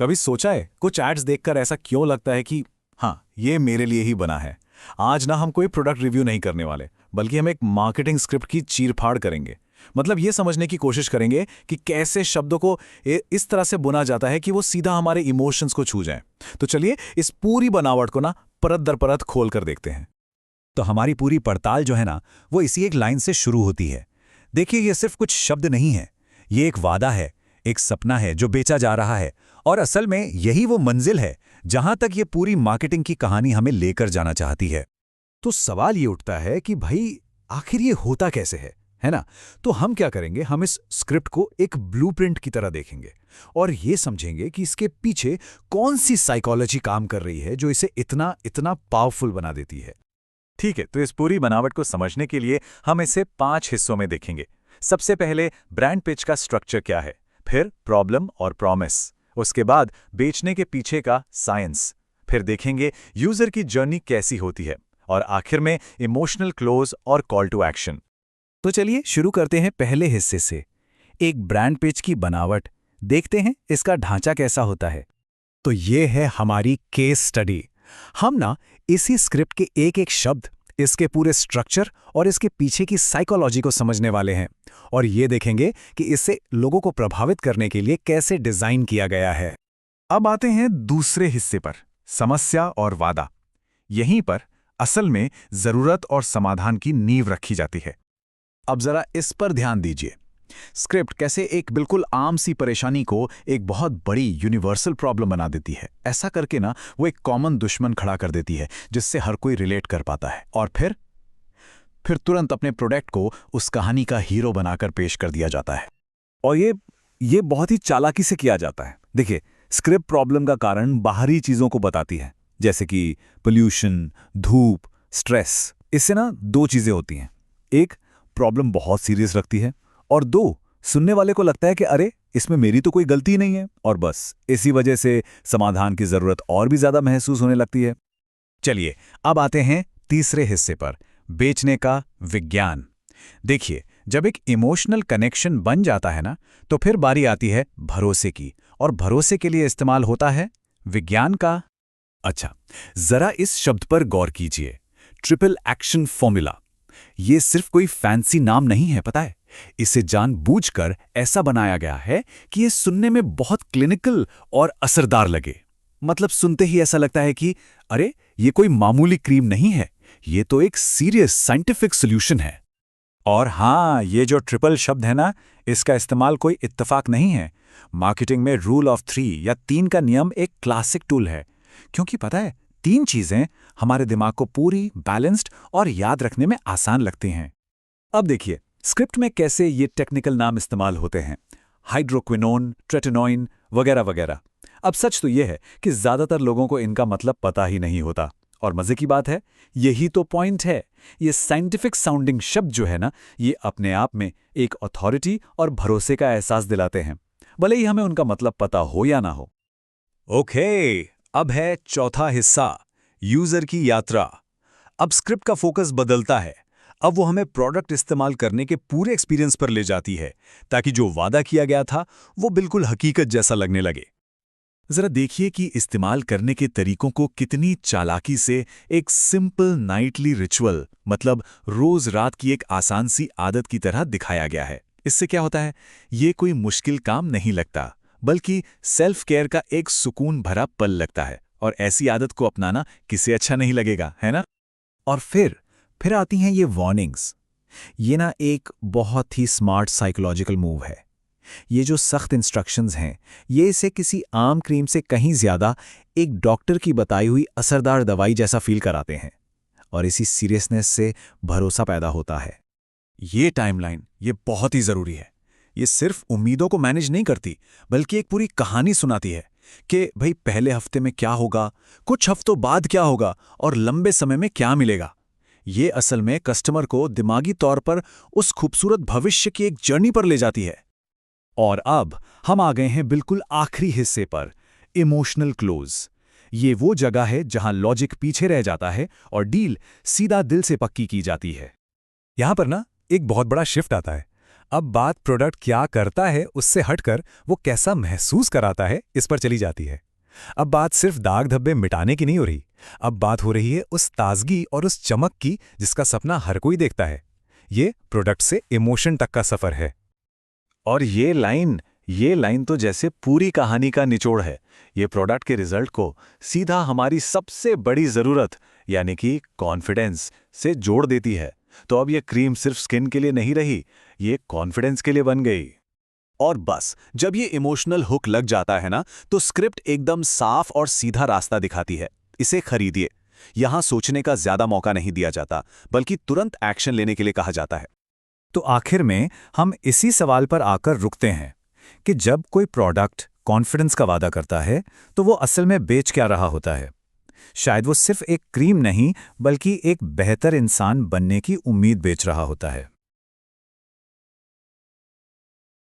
कभी सोचा है कुछ एड्स देखकर ऐसा क्यों लगता है कि हाँ, ये मेरे लिए ही बना है। आज ना हम कोई प्रोडक्ट रिव्यू नहीं करने वाले, बल्कि हम एक मार्केटिंग स्क्रिप्ट की चीरफाड़ करेंगे। मतलब ये समझने की कोशिश करेंगे कि कैसे शब्दों को इस तरह से बुना जाता है कि वो सीधा हमारे इमोशंस को छू जाए। तो चलिए इस पूरी बनावट को ना परत दर परत खोल कर देखते हैं। तो हमारी पूरी पड़ताल जो है ना, वो इसी एक लाइन से शुरू होती है। देखिए, ये सिर्फ कुछ शब्द नहीं है, ये एक वादा है, एक सपना है जो बेचा जा रहा है। और असल में यही वो मंजिल है जहां तक ये पूरी मार्केटिंग की कहानी हमें लेकर जाना चाहती है। तो सवाल ये उठता है कि भाई आखिर ये होता कैसे है ना? तो हम क्या करेंगे, हम इस स्क्रिप्ट को एक ब्लूप्रिंट की तरह देखेंगे और ये समझेंगे कि इसके पीछे कौन सी साइकोलॉजी काम कर रही है जो इसे इतना इतना पावरफुल बना देती है। ठीक है, तो इस पूरी बनावट को समझने के लिए हम इसे 5 हिस्सों में देखेंगे। सबसे पहले ब्रांड पिच का स्ट्रक्चर क्या है, फिर प्रॉब्लम और प्रॉमिस, उसके बाद बेचने के पीछे का साइंस, फिर देखेंगे यूजर की जर्नी कैसी होती है, और आखिर में इमोशनल क्लोज और कॉल टू एक्शन। तो चलिए शुरू करते हैं पहले हिस्से से, एक ब्रांड पेज की बनावट। देखते हैं इसका ढांचा कैसा होता है। तो ये है हमारी केस स्टडी। हम ना इसी स्क्रिप्ट के एक एक शब्द, इसके पूरे स्ट्रक्चर और इसके पीछे की साइकोलॉजी को समझने वाले हैं, और ये देखेंगे कि इससे लोगों को प्रभावित करने के लिए कैसे डिजाइन किया गया है। अब आते हैं दूसरे हिस्से पर, समस्या और वादा। यहीं पर असल में जरूरत और समाधान की नींव रखी जाती है। अब जरा इस पर ध्यान दीजिए, स्क्रिप्ट कैसे एक बिल्कुल आम सी परेशानी को एक बहुत बड़ी यूनिवर्सल प्रॉब्लम बना देती है। ऐसा करके ना वो एक कॉमन दुश्मन खड़ा कर देती है जिससे हर कोई रिलेट कर पाता है, और फिर तुरंत अपने प्रोडक्ट को उस कहानी का हीरो बनाकर पेश कर दिया जाता है। और ये बहुत ही चालाकी से किया जाता है। देखिए, स्क्रिप्ट प्रॉब्लम का कारण बाहरी चीजों को बताती है, जैसे कि पोल्यूशन, धूप, स्ट्रेस। इससे ना दो चीजें होती हैं, एक, प्रॉब्लम बहुत सीरियस रखती है, और दो, सुनने वाले को लगता है कि अरे इसमें मेरी तो कोई गलती नहीं है, और बस इसी वजह से समाधान की जरूरत और भी ज्यादा महसूस होने लगती है। चलिए अब आते हैं तीसरे हिस्से पर, बेचने का विज्ञान। देखिए, जब एक इमोशनल कनेक्शन बन जाता है ना, तो फिर बारी आती है भरोसे की, और भरोसे के लिए इस्तेमाल होता है विज्ञान का। अच्छा, जरा इस शब्द पर गौर कीजिए, ट्रिपल एक्शन फॉर्मूला। ये सिर्फ कोई फैंसी नाम नहीं है, पता है। इसे जानबूझकर ऐसा बनाया गया है कि ये सुनने में बहुत क्लिनिकल और असरदार लगे। मतलब सुनते ही ऐसा लगता है कि अरे ये कोई मामूली क्रीम नहीं है, ये तो एक सीरियस साइंटिफिक सॉल्यूशन है। और हाँ, ये जो ट्रिपल शब्द है ना, इसका इस्तेमाल कोई इत्तेफाक नहीं है। मार्केटिंग में रूल ऑफ 3 या 3 का नियम एक क्लासिक टूल है, क्योंकि पता है 3 चीजें हमारे दिमाग को पूरी, बैलेंस्ड और याद रखने में आसान लगती हैं। अब देखिए स्क्रिप्ट में कैसे ये टेक्निकल नाम इस्तेमाल होते हैं, हाइड्रोक्विनोन, ट्रेटिनोइन वगैरह वगैरह। अब सच तो ये है कि ज्यादातर लोगों को इनका मतलब पता ही नहीं होता, और मजे की बात है, यही तो पॉइंट है। ये साइंटिफिक साउंडिंग शब्द जो है ना, ये अपने आप में एक अथॉरिटी और भरोसे का एहसास दिलाते हैं, भले ही हमें उनका मतलब पता हो या ना हो। ओके, अब है चौथा हिस्सा, यूजर की यात्रा। अब स्क्रिप्ट का फोकस बदलता है। अब वो हमें प्रोडक्ट इस्तेमाल करने के पूरे एक्सपीरियंस पर ले जाती है, ताकि जो वादा किया गया था वो बिल्कुल हकीकत जैसा लगने लगे। जरा देखिए कि इस्तेमाल करने के तरीकों को कितनी चालाकी से एक सिंपल नाइटली रिचुअल, मतलब रोज रात की एक आसान सी आदत की तरह दिखाया गया है। इससे क्या होता है, ये कोई मुश्किल काम नहीं लगता, बल्कि सेल्फ केयर का एक सुकून भरा पल लगता है। और ऐसी आदत को अपनाना किसे अच्छा नहीं लगेगा, है ना? और फिर आती हैं ये वार्निंग्स। ये ना एक बहुत ही स्मार्ट साइकोलॉजिकल मूव है। ये जो सख्त इंस्ट्रक्शंस हैं, ये इसे किसी आम क्रीम से कहीं ज्यादा एक डॉक्टर की बताई हुई असरदार दवाई जैसा फील कराते हैं, और इसी सीरियसनेस से भरोसा पैदा होता है। ये टाइमलाइन, ये बहुत ही जरूरी है। ये सिर्फ उम्मीदों को मैनेज नहीं करती, बल्कि एक पूरी कहानी सुनाती है कि भाई पहले हफ्ते में क्या होगा, कुछ हफ्तों बाद क्या होगा, और लंबे समय में क्या मिलेगा। ये असल में कस्टमर को दिमागी तौर पर उस खूबसूरत भविष्य की एक जर्नी पर ले जाती है। और अब हम आ गए हैं बिल्कुल आखिरी हिस्से पर, इमोशनल क्लोज। ये वो जगह है जहां लॉजिक पीछे रह जाता है और डील सीधा दिल से पक्की की जाती है। यहां पर ना एक बहुत बड़ा शिफ्ट आता है। अब बात प्रोडक्ट क्या करता है उससे हटकर वो कैसा महसूस कराता है इस पर चली जाती है। अब बात सिर्फ दाग धब्बे मिटाने की नहीं हो रही, अब बात हो रही है उस ताजगी और उस चमक की जिसका सपना हर कोई देखता है। ये प्रोडक्ट से इमोशन तक का सफर है। और ये लाइन तो जैसे पूरी कहानी का निचोड़ है। ये प्रोडक्ट के रिजल्ट को सीधा हमारी सबसे बड़ी ज़रूरत यानी कि कॉन्फिडेंस से जोड़ देती है। तो अब ये क्रीम सिर्फ स्किन के लिए नहीं रही, ये कॉन्फिडेंस के लिए बन गई। और बस जब ये इमोशनल हुक लग जाता है ना, तो स्क्रिप्ट एकदम साफ और सीधा रास्ता दिखाती है। इसे खरीदिए। यहां सोचने का ज्यादा मौका नहीं दिया जाता, बल्कि तुरंत एक्शन लेने के लिए कहा जाता है। तो आखिर में हम इसी सवाल पर आकर रुकते हैं कि जब कोई प्रोडक्ट कॉन्फिडेंस का वादा करता है तो वो असल में बेच क्या रहा होता है। शायद वो सिर्फ एक क्रीम नहीं बल्कि एक बेहतर इंसान बनने की उम्मीद बेच रहा होता है।